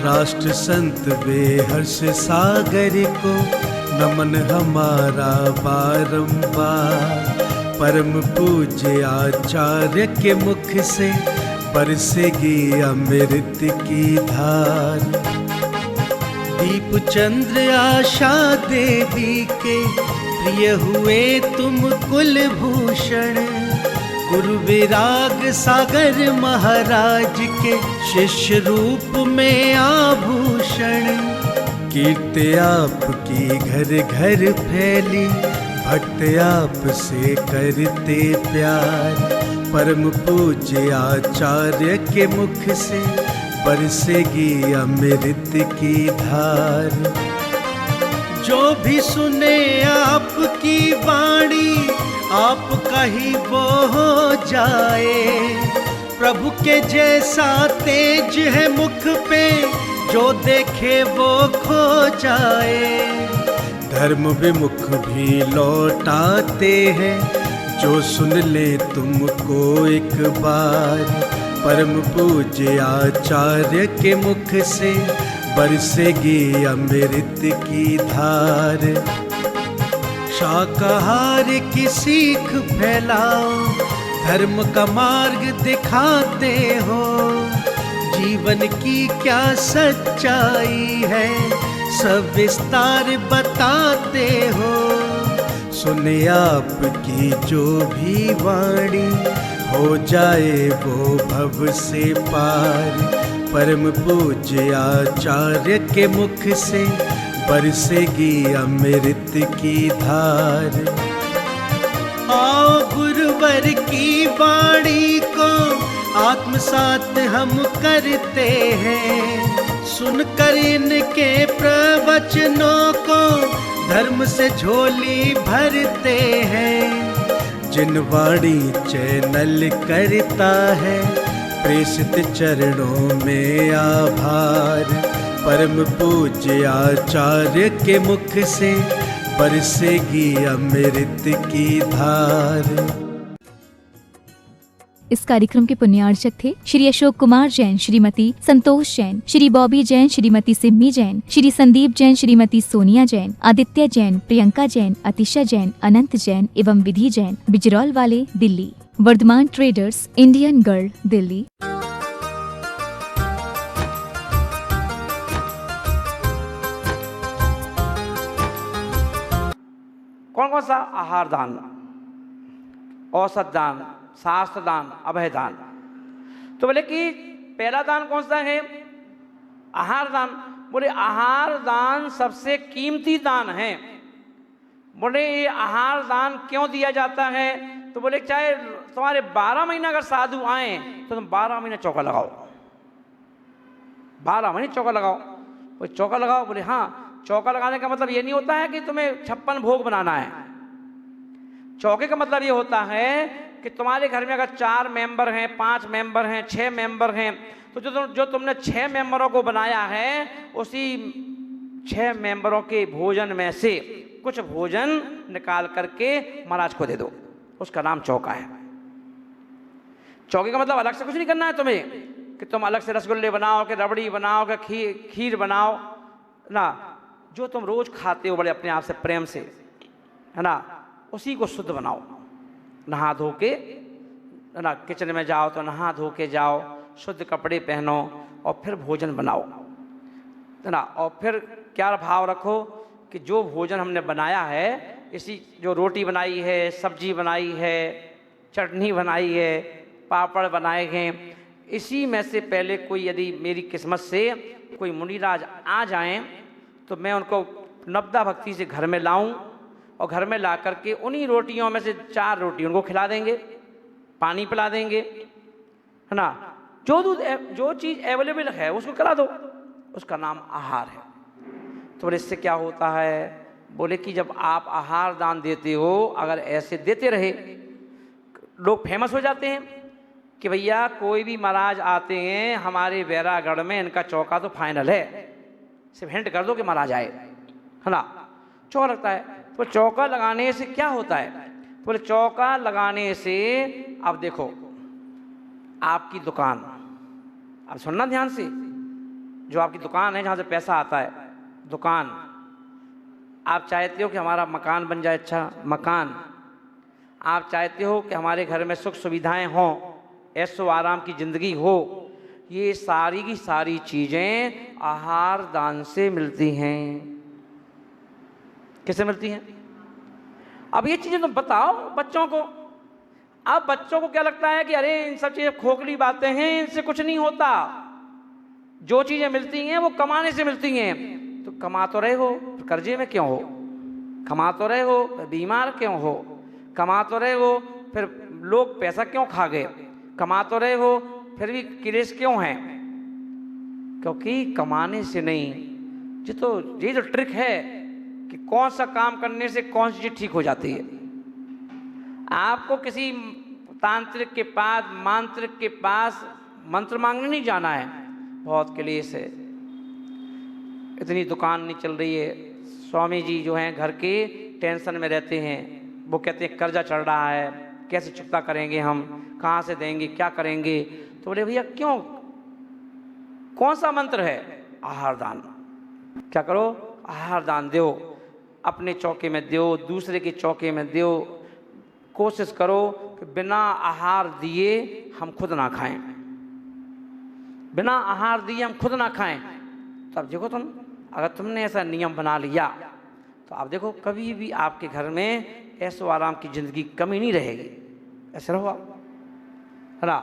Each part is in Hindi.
राष्ट्र संत बेहर्ष सागर को नमन हमारा बारंबार। परम पूज्य आचार्य के मुख से बरसेगी अमृत की धार। दीप चंद्र आशा देवी के प्रिय हुए तुम कुलभूषण। गुरु विराग सागर महाराज के शिष्य रूप में आभूषण। कीर्ति आपकी घर घर फैली, भक्त आप से करते प्यार। परम पूज्य आचार्य के मुख से बरसेगी अमृत की धार। जो भी सुने आपकी वाणी आपका ही वो हो जाए। प्रभु के जैसा तेज है मुख पे, जो देखे वो खो जाए। धर्म विमुख भी लौटाते हैं, जो सुन ले तुमको एक बार। परम पूज्य आचार्य के मुख से बरसेगी अमृत की धार। शाकाहार की सीख फैलाओ, धर्म का मार्ग दिखाते हो। जीवन की क्या सच्चाई है सब विस्तार बताते हो। सुने आपकी जो भी वाणी, हो जाए वो भव से पार। परम पूज्य आचार्य के मुख से बरसेगी अमृत की धार। आओ गुरुवर की वाणी को आत्मसात हम करते हैं। सुनकर इनके प्रवचनों को धर्म से झोली भरते हैं। जिन वाणी चैनल करता है, प्रेषित चरणों में आभार। परम पूज्य आचार्य के मुख से बरसेगी अमृत की धार। इस कार्यक्रम के पुण्यार्चक थे श्री अशोक कुमार जैन, श्रीमती संतोष जैन, श्री बॉबी जैन, श्रीमती सिम्मी जैन, श्री संदीप जैन, श्रीमती सोनिया जैन, आदित्य जैन, प्रियंका जैन, अतिशा जैन, अनंत जैन एवं विधि जैन, बिजरौल वाले, Delhi. Vardhman traders, Indian girl, Delhi. कौन कौन सा? आहार दान, औसत दान, शास्त्र दान, अभय दान। तो बोले कि पहला दान कौन सा है? आहार दान। बोले आहार दान सबसे कीमती दान है। बोले ये आहार दान क्यों दिया जाता है? तो बोले चाहे तुम्हारे 12 महीने अगर साधु आए तो तुम 12 महीने चौका लगाओ, 12 महीने चौका लगाओ। बोले चौका लगाओ? बोले हाँ। चौका लगाने का मतलब ये नहीं होता है कि तुम्हें 56 भोग बनाना है। चौके का मतलब ये होता है कि तुम्हारे घर में अगर 4 मेंबर हैं, 5 मेंबर हैं, 6 मेंबर हैं, तो जो तुमने 6 मेंबरों को बनाया है, उसी 6 मेंबरों के भोजन में से कुछ भोजन निकाल करके महाराज को दे दो। उसका नाम चौका है। चौके का मतलब अलग से कुछ नहीं करना है तुम्हें कि तुम अलग से रसगुल्ले बनाओ, कि रबड़ी बनाओ, कि खीर बनाओ ना। जो तुम रोज खाते हो बड़े अपने आप से प्रेम से, है ना, उसी को शुद्ध बनाओ। नहा धो के, है ना, किचन में जाओ तो नहा धो के जाओ, शुद्ध कपड़े पहनो और फिर भोजन बनाओ, है ना। और फिर क्या भाव रखो कि जो भोजन हमने बनाया है, इसी जो रोटी बनाई है, सब्जी बनाई है, चटनी बनाई है, पापड़ बनाए हैं, इसी में से पहले कोई यदि मेरी किस्मत से कोई मुनिराज आ जाएं तो मैं उनको नवदा भक्ति से घर में लाऊं और घर में ला करके उन्हीं रोटियों में से 4 रोटी उनको खिला देंगे, पानी पिला देंगे, है ना। जो दूध जो चीज़ अवेलेबल है उसको खिला दो, उसका नाम आहार है। तो इससे क्या होता है? बोले कि जब आप आहार दान देते हो, अगर ऐसे देते रहे, लोग फेमस हो जाते हैं कि भैया कोई भी महाराज आते हैं हमारे बैरागढ़ में, इनका चौका तो फाइनल है। सिर्फ हिंट कर दो कि महाराज आए, है ना। चौका लगता है। तो चौका लगाने से क्या होता है? बोले चौका लगाने से, अब देखो आपकी दुकान, अब सुनना ध्यान से, जो आपकी दुकान है जहाँ से पैसा आता है, दुकान, आप चाहते हो कि हमारा मकान बन जाए, अच्छा मकान, आप चाहते हो कि हमारे घर में सुख सुविधाएं हों, ऐशो आराम की ज़िंदगी हो, ये सारी की सारी चीज़ें आहार दान से मिलती हैं। किससे मिलती हैं? अब ये चीज़ें तुम बताओ बच्चों को। अब बच्चों को क्या लगता है कि अरे इन सब चीज़ें खोखली बातें हैं, इनसे कुछ नहीं होता। जो चीज़ें मिलती हैं वो कमाने से मिलती हैं। तो कमा तो रहे हो, कर्जे में क्यों हो? कमा तो रहे हो, बीमार क्यों हो? कमा तो रहे हो, फिर लोग पैसा क्यों खा गए? कमा तो रहे हो, फिर भी क्लेश क्यों है? क्योंकि कमाने से नहीं। ये जो ट्रिक है कि कौन सा काम करने से कौन सी चीज़ ठीक हो जाती है। आपको किसी तांत्रिक के पास, मांत्रिक के पास मंत्र मांगने नहीं जाना है। बहुत क्लेश है, इतनी दुकान नहीं चल रही है, स्वामी जी जो हैं घर के टेंशन में रहते हैं। वो कहते हैं कर्जा चढ़ रहा है, कैसे चुकता करेंगे, हम कहाँ से देंगे, क्या करेंगे? तो बोले भैया क्यों, कौन सा मंत्र है? आहार दान। क्या करो? आहार दान दो, अपने चौके में दो, दूसरे के चौके में दो। कोशिश करो कि बिना आहार दिए हम खुद ना खाएं, बिना आहार दिए हम खुद ना खाएं। तो अब देखो तुम, अगर तुमने ऐसा नियम बना लिया तो आप देखो कभी भी आपके घर में ऐशो आराम की ज़िंदगी कमी नहीं रहेगी। ऐसे रहो आप, है ना।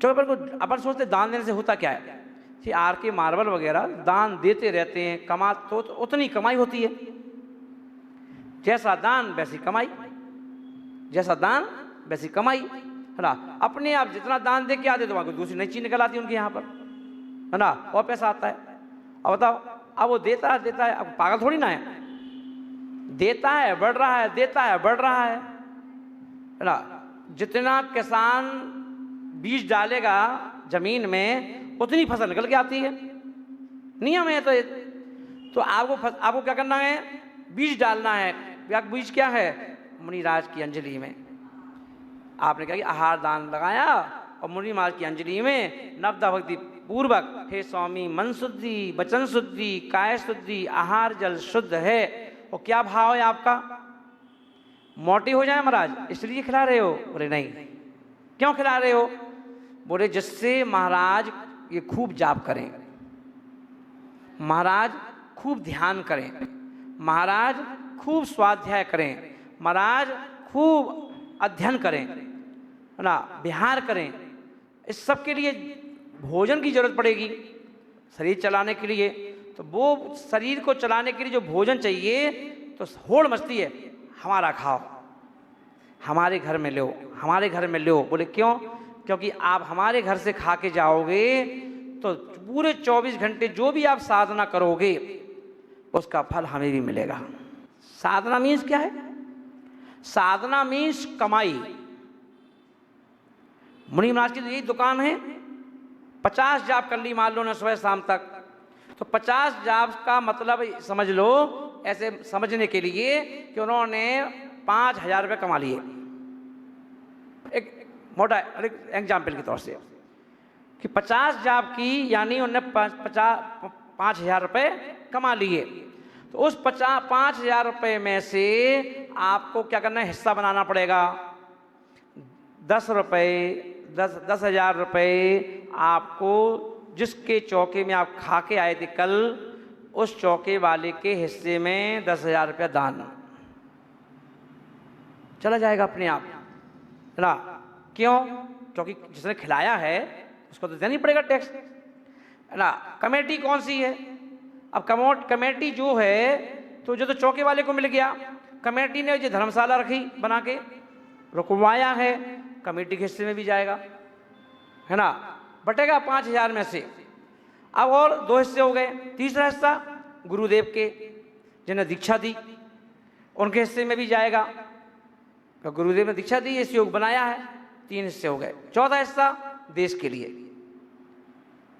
चलो अपन सोचते दान देने से होता क्या है कि आर के मार्बल वगैरह दान देते रहते हैं, कमा तो उतनी कमाई होती है। जैसा दान वैसी कमाई, जैसा दान वैसी कमाई, है ना। अपने आप जितना दान दे के आते तो वहाँ दूसरी नई चीज निकल आती है उनके यहाँ पर, है ना, और पैसा आता है। अब बताओ, अब वो देता है, अब पागल थोड़ी ना है, देता है बढ़ रहा है, देता है बढ़ रहा है ना। जितना किसान बीज डालेगा जमीन में उतनी फसल निकल के आती है, नियम है। तो आपको क्या करना है? बीज डालना है। बीज क्या है? मुनिराज की अंजलि में आपने क्या किया? आहार दान लगाया और मुनिराज की अंजलि में नवदा भक्ति पूर्वक, हे स्वामी मन शुद्धि, वचन शुद्धि, काय शुद्धि, आहार जल शुद्ध है। और क्या भाव है आपका? मोटी हो जाए महाराज इसलिए खिला रहे हो? बोले नहीं। क्यों खिला रहे हो? बोले जिससे महाराज ये खूब जाप करें, महाराज खूब ध्यान करें, महाराज खूब स्वाध्याय करें, महाराज खूब अध्ययन करें, है ना, विहार करें। इस सब के लिए भोजन की जरूरत पड़ेगी शरीर चलाने के लिए। तो वो शरीर को चलाने के लिए जो भोजन चाहिए, तो होड़ मचती है हमारा खाओ, हमारे घर में लो, हमारे घर में लो। बोले क्यों? क्योंकि आप हमारे घर से खा के जाओगे तो पूरे 24 घंटे जो भी आप साधना करोगे उसका फल हमें भी मिलेगा। साधना मीन्स क्या है? साधना मीन्स कमाई। मुनि महाराज की तो यही दुकान है। 50 जाप कर ली मान लो ना सुबह शाम तक, तो 50 जाप का मतलब समझ लो, ऐसे समझने के लिए कि उन्होंने 5,000 रुपये कमा लिए। एक मोटा एग्जाम्पल के तौर से कि 50 जाप की, यानी उन्होंने 5,000 रुपये कमा लिए। तो उस 5,000 रुपये में से आपको क्या करना है? हिस्सा बनाना पड़ेगा। 10 रुपये आपको जिसके चौके में आप खा के आए थे कल, उस चौके वाले के हिस्से में 10,000 रुपया दान चला जाएगा अपने आप, है ना। क्यों? क्योंकि जिसने खिलाया है उसको तो देना ही पड़ेगा टैक्स, है ना। कमेटी कौन सी है? अब कमेटी जो है, तो जो तो चौके वाले को मिल गया, कमेटी ने जो धर्मशाला रखी बना के रुकवाया है, कमेटी के हिस्से में भी जाएगा, है ना, बटेगा 5,000 में से। अब और 2 हिस्से हो गए। तीसरा हिस्सा गुरुदेव के, जिन्हें दीक्षा दी, उनके हिस्से में भी जाएगा। तो गुरुदेव ने दीक्षा दी, इस योग बनाया है, 3 हिस्से हो गए। चौथा हिस्सा देश के लिए।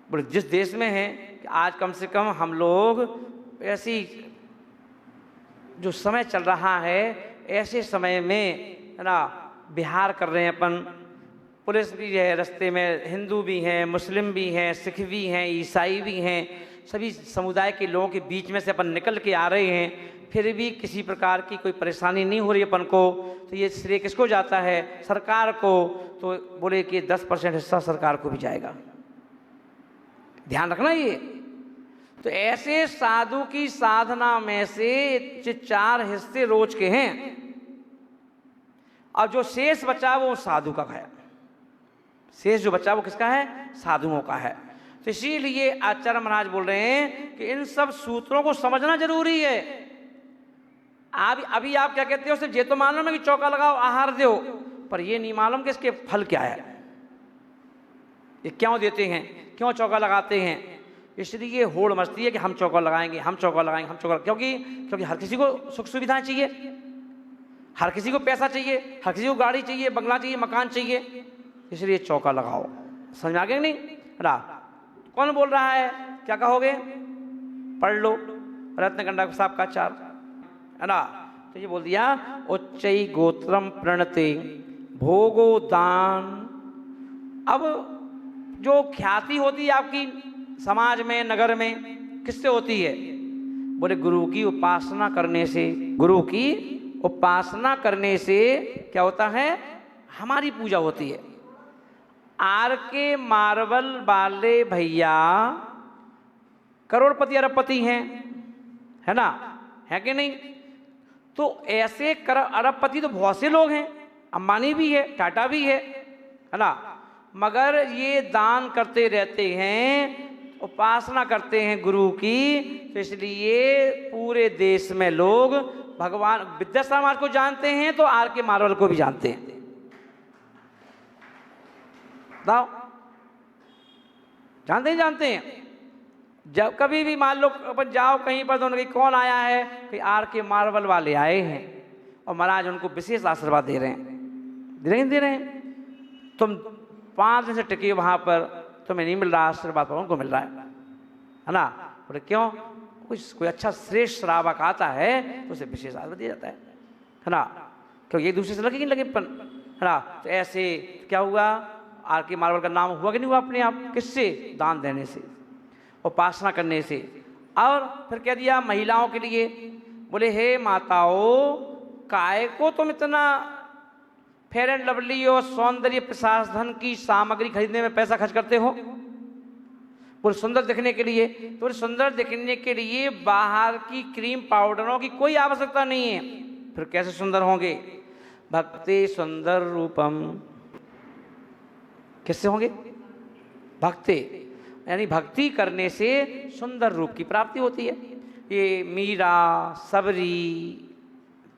बोले जिस देश में है कि आज कम से कम हम लोग ऐसी जो समय चल रहा है, ऐसे समय में, है ना, विहार कर रहे हैं अपन, पुलिस भी है रास्ते में, हिंदू भी हैं, मुस्लिम भी हैं, सिख भी हैं, ईसाई भी हैं, सभी समुदाय के लोगों के बीच में से अपन निकल के आ रहे हैं, फिर भी किसी प्रकार की कोई परेशानी नहीं हो रही अपन को, तो ये श्रेय किसको जाता है? सरकार को। तो बोले कि 10% हिस्सा सरकार को भी जाएगा, ध्यान रखना ये। तो ऐसे साधु की साधना में से 4 हिस्से रोज के हैं, और जो शेष बचा वो साधु का है। शेष जो बचा वो किसका है? साधुओं का है। तो इसीलिए आचार्य महाराज बोल रहे हैं कि इन सब सूत्रों को समझना जरूरी है। अभी आप क्या कहते हो? सिर्फ ये तो मालूम है कि चौका लगाओ, आहार दो, पर ये नहीं मालूम कि इसके फल क्या है, ये क्यों देते हैं, क्यों चौका लगाते हैं। इसलिए होड़ मचती है कि हम चौका लगाएंगे, हम चौका लगाएंगे, हम चौका, क्योंकि हर किसी को सुख सुविधाएं चाहिए, हर किसी को पैसा चाहिए, हर किसी को गाड़ी चाहिए, बंगला चाहिए, मकान चाहिए, इसलिए चौका लगाओ। समझ में आ गया नहीं? ना कौन बोल रहा है? क्या कहोगे? पढ़ लो रत्नगंडा साहब का 4, है ना। तो ये बोल दिया उच्चई गोत्रम प्रणते भोगो दान। अब जो ख्याति होती है आपकी समाज में, नगर में, किससे होती है? बोले गुरु की उपासना करने से। गुरु की उपासना करने से क्या होता है? हमारी पूजा होती है। आर के मार्बल वाले भैया करोड़पति अरबपति हैं, है ना, है कि नहीं? तो ऐसे अरबपति तो बहुत से लोग हैं, अंबानी भी है, टाटा भी है ना, मगर ये दान करते रहते हैं, उपासना करते हैं गुरु की। तो इसलिए पूरे देश में लोग भगवान विद्यासागर महाराज को जानते हैं, तो आर के मार्बल को भी जानते हैं। बताओ, जानते ही जानते हैं। जब कभी भी मान लो अपन जाओ कहीं पर, तो उनकी कौन आया है कि आर के मार्बल वाले आए हैं, और महाराज उनको विशेष आशीर्वाद दे रहे हैं, दे रहे हैं। तुम 5 दिन से टिके वहां पर, तुम्हें नहीं मिल रहा आशीर्वाद, पर उनको मिल रहा है ना। बोले क्यों? कोई अच्छा श्रेष्ठ श्रावक आता है तो उसे विशेष आशीर्वाद दिया जाता है ना, क्योंकि एक दूसरे से लगे नहीं लगे अपन, है ना। तो ऐसे क्या हुआ? आर के मार्बल का नाम हुआ कि नहीं हुआ अपने आप? किससे? दान देने से, उपासना करने से। और फिर कह दिया महिलाओं के लिए, बोले हे माताओं, काय को तुम इतना फेयर एंड लवली और सौंदर्य प्रसाधन की सामग्री खरीदने में पैसा खर्च करते हो? बोले सुंदर दिखने के लिए। तो सुंदर दिखने के लिए बाहर की क्रीम पाउडरों की कोई आवश्यकता नहीं है, फिर कैसे सुंदर होंगे? भक्ति सुंदर रूपम। किससे होंगे? भक्ति, यानी भक्ति करने से सुंदर रूप की प्राप्ति होती है। ये मीरा, सबरी,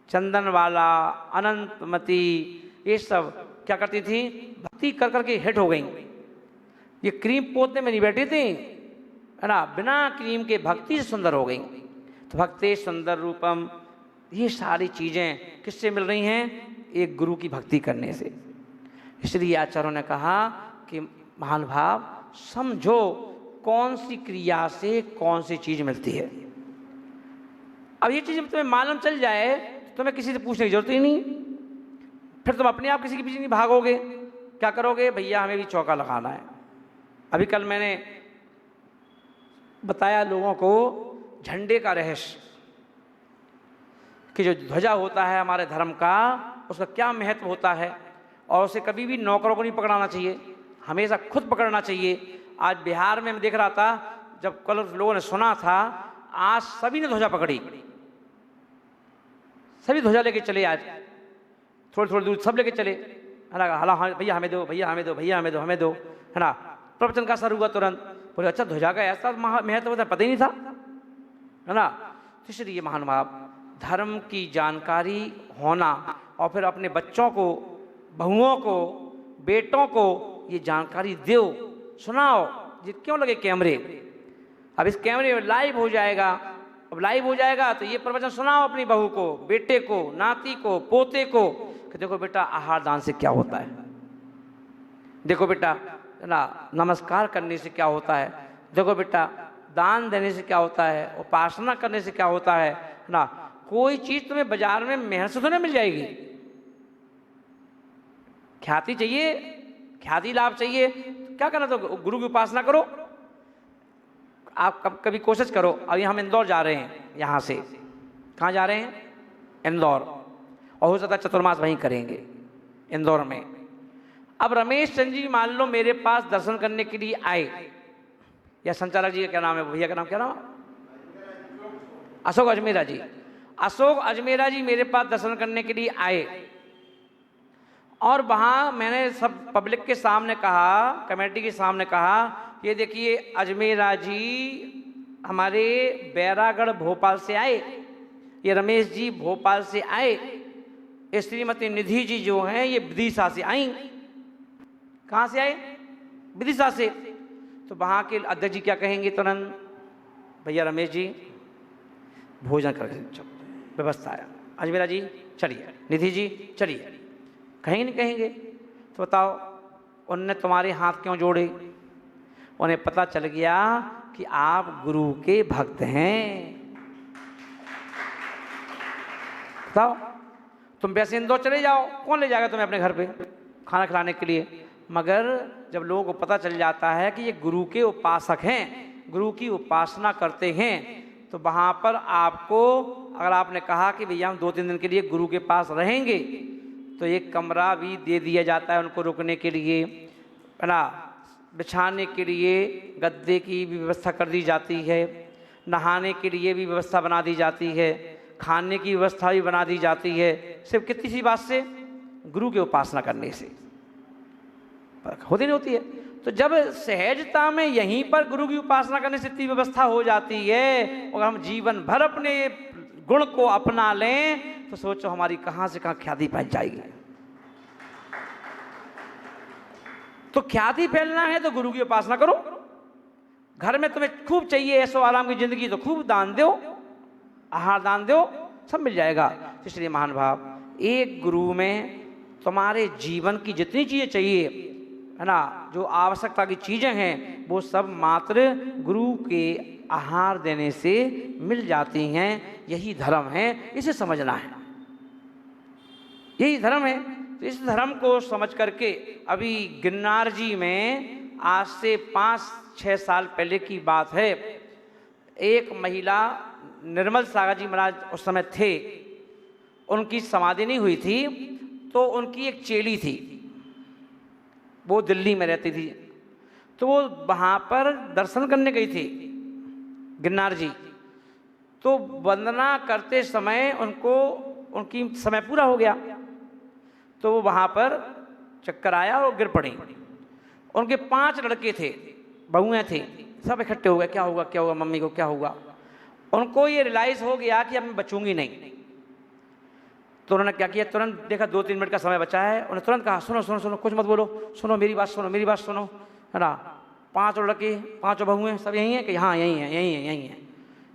चंदनवाला, अनंतमती, ये सब क्या करती थी? भक्ति कर करके हिट हो गई। ये क्रीम पोतने में नहीं बैठी थी, है ना, बिना क्रीम के भक्ति से सुंदर हो गई। तो भक्ति सुंदर रूपम, ये सारी चीजें किससे मिल रही हैं? एक गुरु की भक्ति करने से। इसलिए आचार्यों ने कहा कि महानुभाव समझो कौन सी क्रिया से कौन सी चीज मिलती है। अब ये चीज तुम्हें मालूम चल जाए तो तुम्हें किसी से पूछने की जरूरत ही नहीं, फिर तुम अपने आप किसी के पीछे नहीं भागोगे। क्या करोगे? भैया हमें भी चौका लगाना है। अभी कल मैंने बताया लोगों को झंडे का रहस्य, कि जो ध्वजा होता है हमारे धर्म का, उसका क्या महत्व होता है, और उसे कभी भी नौकरों को नहीं पकड़ाना चाहिए, हमेशा खुद पकड़ना चाहिए। आज बिहार में मैं देख रहा था, जब कल लोगों ने सुना था, आज सभी ने ध्वजा पकड़ी, सभी ध्वजा लेके चले। आज थोड़ी थोड़ी दूर सब लेके चले, है ना, हाला हाँ भैया हमें दो, भैया हमें दो, भैया हमें दो, हमें दो, है ना। प्रवचन का असर हुआ तुरंत, बोले अच्छा ध्वजा का ऐसा महत्व होता है, पता ही नहीं था, है ना। तो इसलिए महानुभाव धर्म की जानकारी होना, और फिर अपने बच्चों को, बहुओं को, बेटों को ये जानकारी दो, सुनाओ। ये क्यों लगे कैमरे? अब इस कैमरे में लाइव हो जाएगा, अब लाइव हो जाएगा तो ये प्रवचन सुनाओ अपनी बहू को, बेटे को, नाती को, पोते को, कि देखो बेटा आहार दान से क्या होता है, देखो बेटा ना नमस्कार करने से क्या होता है, देखो बेटा दान देने से क्या होता है, उपासना करने से क्या होता है ना। कोई चीज तुम्हें बाजार में मेहनत से तो नहीं मिल जाएगी। ख्याति चाहिए, ख्याति लाभ चाहिए तो क्या करना, तो गुरु की उपासना करो। आप कभी कोशिश करो। अभी हम इंदौर जा रहे हैं, यहाँ से कहाँ जा रहे हैं, इंदौर, और हो सकता है चतुर्मास वहीं करेंगे इंदौर में। अब रमेश चंद्र जी मान लो मेरे पास दर्शन करने के लिए आए, या संचालक जी का क्या नाम है, भैया का नाम क्या नाम, अशोक अजमेरा जी, अशोक अजमेरा जी मेरे पास दर्शन करने के लिए आए, और वहाँ मैंने सब पब्लिक के सामने कहा, कमेटी के सामने कहा, ये देखिए अजमेरा जी हमारे बैरागढ़ भोपाल से आए, ये रमेश जी भोपाल से आए, ये श्रीमती निधि जी जो हैं ये विदिशा से आई। कहाँ से आए, विदिशा से। तो वहाँ के अध्यक्ष जी क्या कहेंगे तुरंत, भैया रमेश जी भोजन कर व्यवस्था है, अजमेरा जी चलिए, निधि जी चलिए, कहेंगे नहीं कहेंगे। तो बताओ उनने तुम्हारे हाथ क्यों जोड़े, उन्हें पता चल गया कि आप गुरु के भक्त हैं। बताओ, तुम वैसे इंदौर चले जाओ, कौन ले जाएगा तुम्हें अपने घर पे खाना खिलाने के लिए, मगर जब लोगों को पता चल जाता है कि ये गुरु के उपासक हैं, गुरु की उपासना करते हैं, तो वहाँ पर आपको, अगर आपने कहा कि भैया हम 2-3 दिन के लिए गुरु के पास रहेंगे, तो एक कमरा भी दे दिया जाता है उनको रुकने के लिए, है ना, बिछाने के लिए गद्दे की भी व्यवस्था कर दी जाती है, नहाने के लिए भी व्यवस्था बना दी जाती है, खाने की व्यवस्था भी बना दी जाती है। सिर्फ कितनी सी बात से, गुरु की उपासना करने से होती नहीं होती है। तो जब सहजता में यहीं पर गुरु की उपासना करने से इतनी व्यवस्था हो जाती है, और हम जीवन भर अपने गुण को अपना लें, तो सोचो हमारी कहाँ से कहाँ ख्याति पहुँच जाएगी। तो ख्याति फैलना है तो गुरु की उपासना करो। घर में तुम्हें खूब चाहिए ऐसो आराम की जिंदगी, तो खूब दान दो, आहार दान दो, सब मिल जाएगा। इसलिए महान भाव, एक गुरु में तुम्हारे जीवन की जितनी चीज़ें चाहिए, है ना, जो आवश्यकता की चीज़ें हैं, वो सब मात्र गुरु के आहार देने से मिल जाती हैं। यही धर्म है, इसे समझना है, यही धर्म है। तो इस धर्म को समझ करके अभी गिरनार जी में आज से 5-6 साल पहले की बात है, एक महिला, निर्मल सागर जी महाराज उस समय थे, उनकी समाधि नहीं हुई थी, तो उनकी एक चेली थी, वो दिल्ली में रहती थी, तो वो वहाँ पर दर्शन करने गई थी गिरनार जी। तो वंदना करते समय उनको, उनकी समय पूरा हो गया, तो वो वहाँ पर चक्कर आया और गिर पड़ी। उनके 5 लड़के थे, बहुएं थी, सब इकट्ठे हो गए, क्या होगा क्या होगा, मम्मी को क्या होगा। उनको ये रियलाइज़ हो गया कि अब मैं बचूंगी नहीं। तो उन्होंने क्या किया, तुरंत देखा 2-3 मिनट का समय बचा है, उन्होंने तुरंत कहा सुनो सुनो सुनो, कुछ मत बोलो, सुनो मेरी बात सुनो, मेरी बात सुनो, है ना, 5 लड़के 5 बहुएं सब यहीं हैं कि हाँ यहीं हैं, यहीं हैं, यहीं हैं,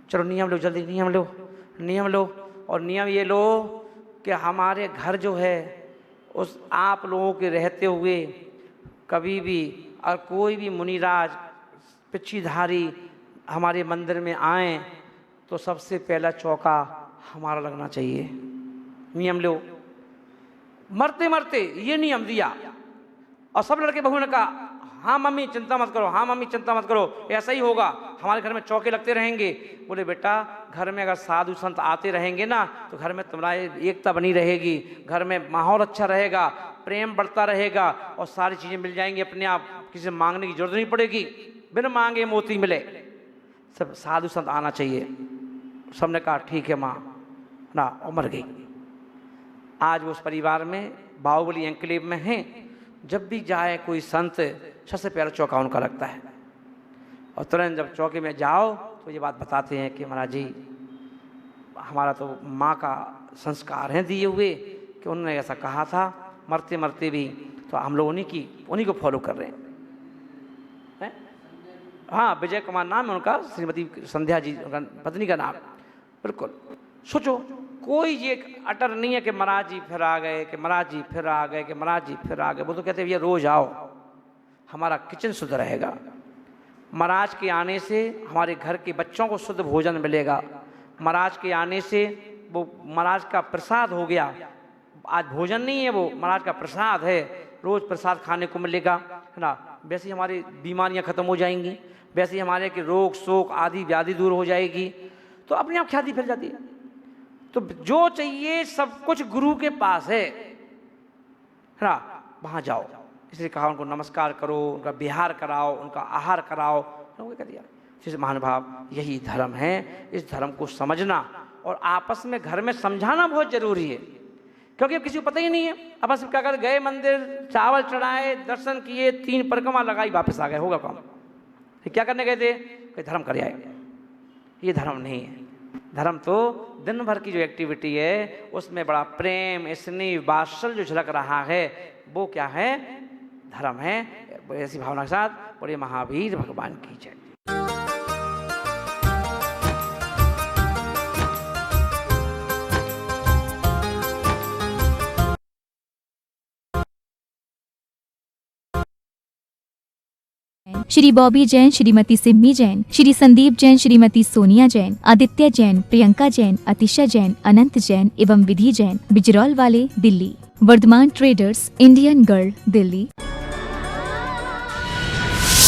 चलो नियम लो, जल्दी नियम लो, नियम लो। और नियम ये लो कि हमारे घर जो है उस आप लोगों के रहते हुए कभी भी और कोई भी मुनिराज पिछीधारी हमारे मंदिर में आए तो सबसे पहला चौका हमारा लगना चाहिए। नियम लो। मरते मरते ये नियम दिया और सब लड़के बहू ने कहा हाँ मम्मी चिंता मत करो, हाँ मम्मी चिंता मत करो, ऐसा ही होगा, हमारे घर में चौके लगते रहेंगे। बोले बेटा घर में अगर साधु संत आते रहेंगे ना तो घर में तुम्हारी एकता बनी रहेगी, घर में माहौल अच्छा रहेगा, प्रेम बढ़ता रहेगा और सारी चीज़ें मिल जाएंगी अपने आप, किसी से मांगने की जरूरत नहीं पड़ेगी, बिना मांगे मोती मिले। सब साधु संत आना चाहिए। सबने कहा ठीक है माँ ना, और मर गई। आज वो उस परिवार में बाहुबली एन्क्लेव में हैं, जब भी जाए कोई संत सबसे पहला चौका उनका लगता है। और तुरंत जब चौके में जाओ तो ये बात बताते हैं कि महाराज जी हमारा तो माँ का संस्कार है दिए हुए कि उन्होंने ऐसा कहा था, मरते मरते भी तो हम लोग उन्हीं को फॉलो कर रहे हैं। हाँ विजय कुमार नाम है उनका, श्रीमती संध्या जी उनका पत्नी का नाम। बिल्कुल सोचो कोई ये अटर नहीं है कि महाराज जी फिर आ गए, कि महाराज जी फिर आ गए, कि महाराज जी फिर आ गए। वो तो कहते हैं ये रोज आओ, हमारा किचन शुद्ध रहेगा, महाराज के आने से हमारे घर के बच्चों को शुद्ध भोजन मिलेगा, महाराज के आने से वो महाराज का प्रसाद हो गया, आज भोजन नहीं है वो महाराज का प्रसाद है, रोज़ प्रसाद खाने को मिलेगा, है ना, वैसे ही हमारी बीमारियां खत्म हो जाएंगी, वैसे ही हमारे के रोग शोक आदि व्याधि दूर हो जाएगी, तो अपने आप ख्याति फैल जाती है। तो जो चाहिए सब कुछ गुरु के पास है ना, वहाँ जाओ। इसलिए कहा उनको नमस्कार करो, उनका विहार कराओ, उनका आहार कराओ, लोगों ने कह दिया। जैसे महानुभाव, यही धर्म है। इस धर्म को समझना और आपस में घर में समझाना बहुत जरूरी है, क्योंकि अब किसी को पता ही नहीं है। अब बस क्या कर गए मंदिर, चावल चढ़ाए, दर्शन किए, 3 परिक्रमा लगाई, वापस आ गए, होगा काम। क्या करने गए थे? कोई धर्म कर आए। ये धर्म नहीं है। धर्म तो दिन भर की जो एक्टिविटी है उसमें बड़ा प्रेम, स्नेह, वात्सल्य जो झलक रहा है, वो क्या है? धर्म है। ऐसी भावना के साथ बड़े महावीर भगवान की जय। श्री बॉबी जैन, श्रीमती सिम्मी जैन, श्री संदीप जैन, श्रीमती सोनिया जैन, आदित्य जैन, प्रियंका जैन, अतिशा जैन, अनंत जैन एवं विधि जैन, बिजरौल वाले, Delhi. Vardhman traders, Indian girl, Delhi.